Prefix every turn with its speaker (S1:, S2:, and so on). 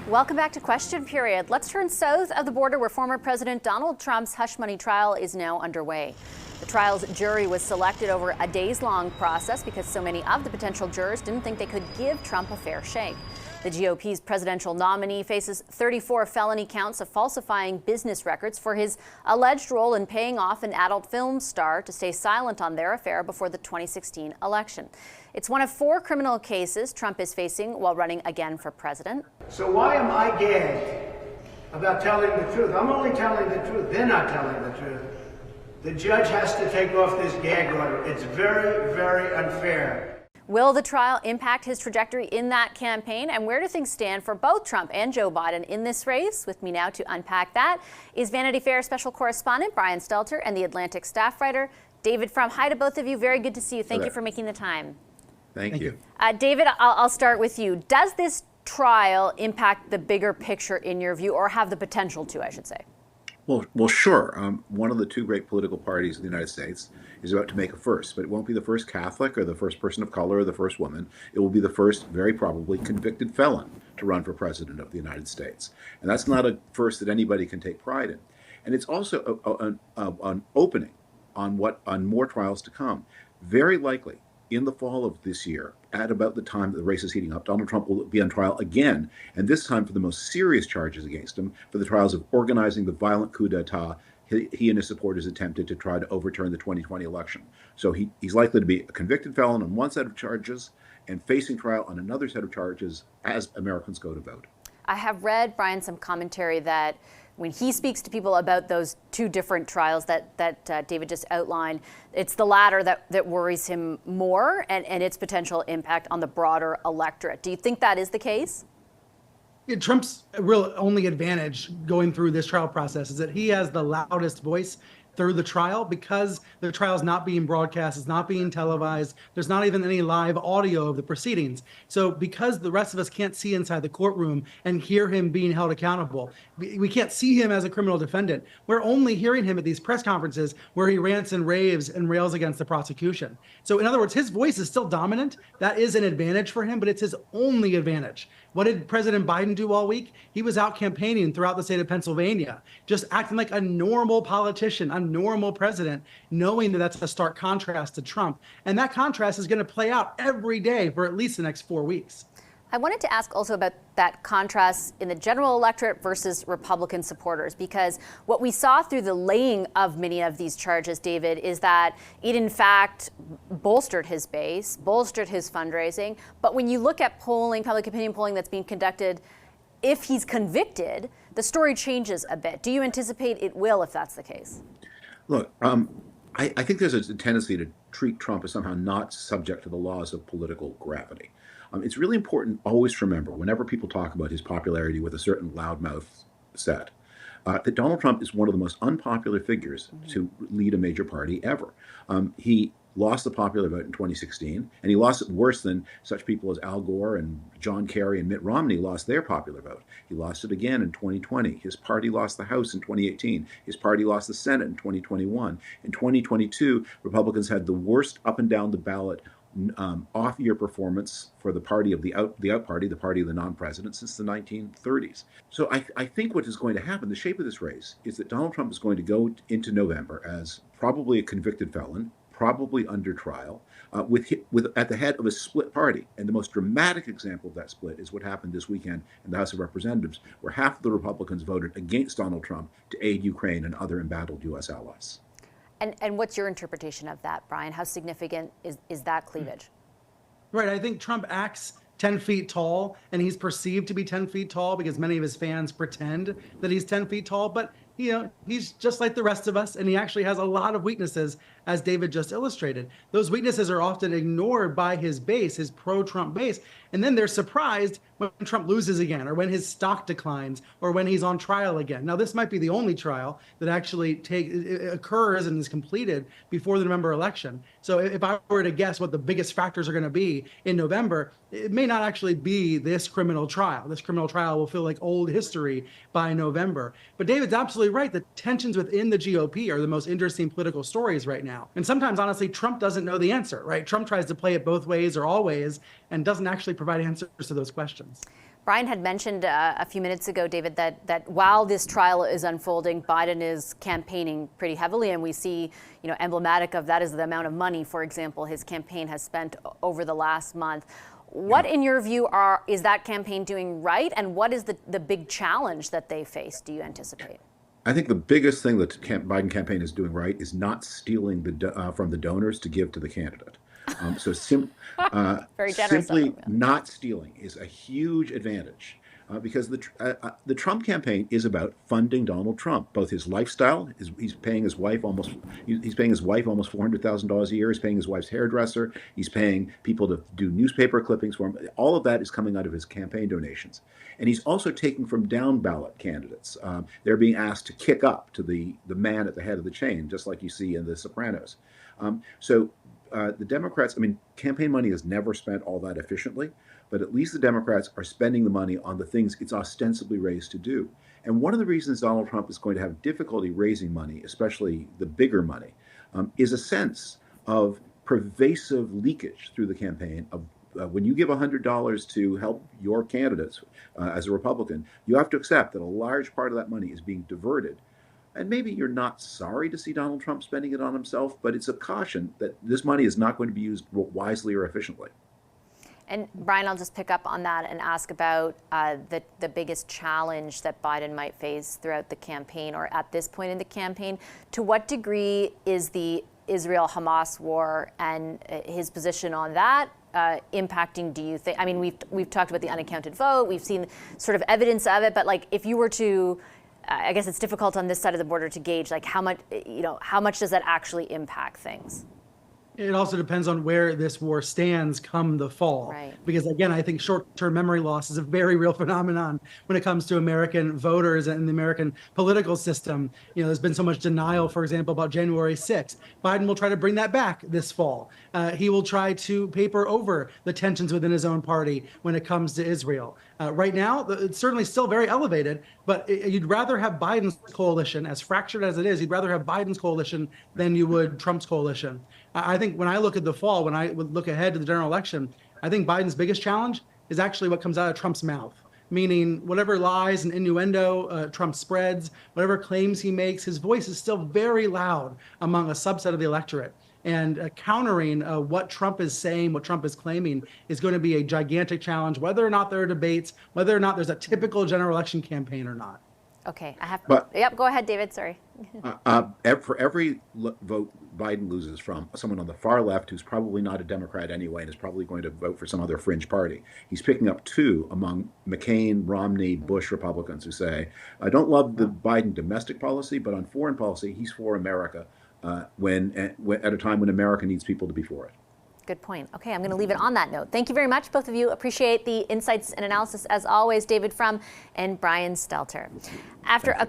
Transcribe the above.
S1: Welcome back to Question Period. Let's turn south of the border where former President Donald Trump's hush money trial is now underway. The trial's jury was selected over a days-long process because so many of the potential jurors didn't think they could give Trump a fair shake. The GOP's presidential nominee faces 34 felony counts of falsifying business records for his alleged role in paying off an adult film star to stay silent on their affair before the 2016 election. It's one of 4 criminal cases Trump is facing while running again for president.
S2: So why am I gagged about telling the truth? I'm only telling the truth. They're not telling the truth. The judge has to take off this gag order. It's very, very unfair.
S1: Will the trial impact his trajectory in that campaign? And where do things stand for both Trump and Joe Biden in this race? With me now to unpack that is Vanity Fair Special correspondent Brian Stelter and the Atlantic staff writer David Frum. Hi to both of you. Very good to see you. Thank you for making the time.
S3: Thank you.
S1: David, I'll start with you. Does this trial impact the bigger picture in your view, or have the potential to, I should say?
S3: Well, sure. One of the 2 great political parties in the United States is about to make a first, but it won't be the first Catholic or the first person of color or the first woman. It will be the first, very probably, convicted felon to run for president of the United States. And that's not a first that anybody can take pride in. And it's also an opening on more trials to come. Very likely, in the fall of this year, at about the time that the race is heating up, Donald Trump will be on trial again, and this time for the most serious charges against him, for the trials of organizing the violent coup d'etat he and his supporters attempted to try to overturn the 2020 election. So he's likely to be a convicted felon on one set of charges and facing trial on another set of charges as Americans go to vote.
S1: I have read, Brian, some commentary that when he speaks to people about those 2 different trials that David just outlined, it's the latter that worries him more and its potential impact on the broader electorate. Do you think that is the case?
S4: Yeah, Trump's real only advantage going through this trial process is that he has the loudest voice through the trial, because the trial is not being broadcast, it's not being televised, there's not even any live audio of the proceedings. So because the rest of us can't see inside the courtroom and hear him being held accountable, we can't see him as a criminal defendant. We're only hearing him at these press conferences where he rants and raves and rails against the prosecution. So in other words, his voice is still dominant. That is an advantage for him, but it's his only advantage. What did President Biden do all week? He was out campaigning throughout the state of Pennsylvania, just acting like a normal politician, a normal president, knowing that that's a stark contrast to Trump. And that contrast is going to play out every day for at least the next 4 weeks.
S1: I wanted to ask also about that contrast in the general electorate versus Republican supporters, because what we saw through the laying of many of these charges, David, is that it in fact bolstered his base, bolstered his fundraising. But when you look at polling, public opinion polling that's being conducted, if he's convicted, the story changes a bit. Do you anticipate it will if that's the case?
S3: Look, I think there's a tendency to treat Trump as somehow not subject to the laws of political gravity. It's really important always to remember, whenever people talk about his popularity with a certain loudmouth set, that Donald Trump is one of the most unpopular figures to lead a major party ever. He lost the popular vote in 2016, and he lost it worse than such people as Al Gore and John Kerry and Mitt Romney lost their popular vote. He lost it again in 2020. His party lost the House in 2018. His party lost the Senate in 2021. In 2022, Republicans had the worst up and down the ballot off-year performance for the party of the out party, the party of the non-president, since the 1930s. So I think what is going to happen, the shape of this race, is that Donald Trump is going to go into November as probably a convicted felon, probably under trial, with at the head of a split party. And the most dramatic example of that split is what happened this weekend in the House of Representatives, where half of the Republicans voted against Donald Trump to aid Ukraine and other embattled U.S. allies.
S1: And what's your interpretation of that, Brian? How significant is that cleavage?
S4: Right. I think Trump acts 10 feet tall, and he's perceived to be 10 feet tall because many of his fans pretend that he's 10 feet tall. But, he's just like the rest of us, and he actually has a lot of weaknesses, as David just illustrated. Those weaknesses are often ignored by his base, his pro-Trump base, and then they're surprised when Trump loses again, or when his stock declines, or when he's on trial again. Now, this might be the only trial that actually occurs and is completed before the November election. So if I were to guess what the biggest factors are going to be in November, it may not actually be this criminal trial. This criminal trial will feel like old history by November. But David's absolutely right. The tensions within the GOP are the most interesting political stories right now. now. And sometimes, honestly, Trump doesn't know the answer, right? Trump tries to play it both ways or all ways and doesn't actually provide answers to those questions.
S1: Brian had mentioned a few minutes ago, David, that while this trial is unfolding, Biden is campaigning pretty heavily, and we see, emblematic of that is the amount of money, for example, his campaign has spent over the last month. What, in your view, is that campaign doing right, and what is the big challenge that they face, do you anticipate?
S3: I think the biggest thing that the Biden campaign is doing right is not stealing from the donors to give to the candidate.
S1: Very generous
S3: Simply not stealing is a huge advantage because the Trump campaign is about funding Donald Trump. Both his lifestyle, he's paying his wife almost $400,000 a year. He's paying his wife's hairdresser. He's paying people to do newspaper clippings for him. All of that is coming out of his campaign donations. And he's also taking from down ballot candidates. They're being asked to kick up to the man at the head of the chain, just like you see in The Sopranos. The Democrats, campaign money is never spent all that efficiently, but at least the Democrats are spending the money on the things it's ostensibly raised to do. And one of the reasons Donald Trump is going to have difficulty raising money, especially the bigger money, is a sense of pervasive leakage through the campaign of when you give $100 to help your candidates as a Republican, you have to accept that a large part of that money is being diverted. And maybe you're not sorry to see Donald Trump spending it on himself, but it's a caution that this money is not going to be used wisely or efficiently.
S1: And Brian, I'll just pick up on that and ask about the biggest challenge that Biden might face throughout the campaign or at this point in the campaign. To what degree is the Israel-Hamas war and his position on that impacting, do you think? We've talked about the unaccounted vote. We've seen sort of evidence of it. But if you were to, I guess it's difficult on this side of the border to gauge, how much does that actually impact things?
S4: It also depends on where this war stands come the fall.
S1: Right.
S4: Because again, I think short-term memory loss is a very real phenomenon when it comes to American voters and the American political system. There's been so much denial, for example, about January 6th. Biden will try to bring that back this fall. He will try to paper over the tensions within his own party when it comes to Israel. Right now, it's certainly still very elevated, but you'd rather have Biden's coalition, as fractured as it is, you'd rather have Biden's coalition than you would Trump's coalition. I think when I look at the fall, when I would look ahead to the general election, I think Biden's biggest challenge is actually what comes out of Trump's mouth, meaning whatever lies and innuendo Trump spreads, whatever claims he makes, his voice is still very loud among a subset of the electorate. And countering what Trump is saying, what Trump is claiming, is going to be a gigantic challenge, whether or not there are debates, whether or not there's a typical general election campaign or not.
S1: Okay,
S3: But
S1: go ahead, David, sorry.
S3: For every vote Biden loses from someone on the far left who's probably not a Democrat anyway and is probably going to vote for some other fringe party, he's picking up 2 among McCain, Romney, Bush Republicans who say, I don't love the Biden domestic policy, but on foreign policy, he's for America at a time when America needs people to be for it.
S1: Good point. Okay, I'm going to leave it on that note. Thank you very much, both of you. Appreciate the insights and analysis as always, David Frum and Brian Stelter. After a